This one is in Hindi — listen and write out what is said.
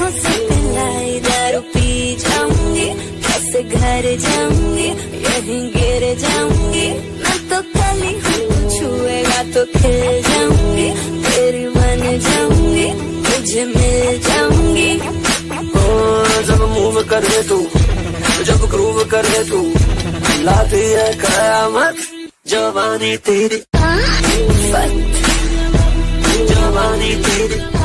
आँखों से पिलाई दारू पी जाऊंगी, कैसे घर जाऊंगी, यहीं गिर जाऊंगी। मैं तो कली हूँ, छुएगा तो खिल जाऊंगी, तेरी बन जाऊंगी, तुझे मिल जाऊंगी। ओ जब मूव करे तू, जब ग्रूव करे तू, लाती है कयामत जवानी तेरी, जवानी तेरी।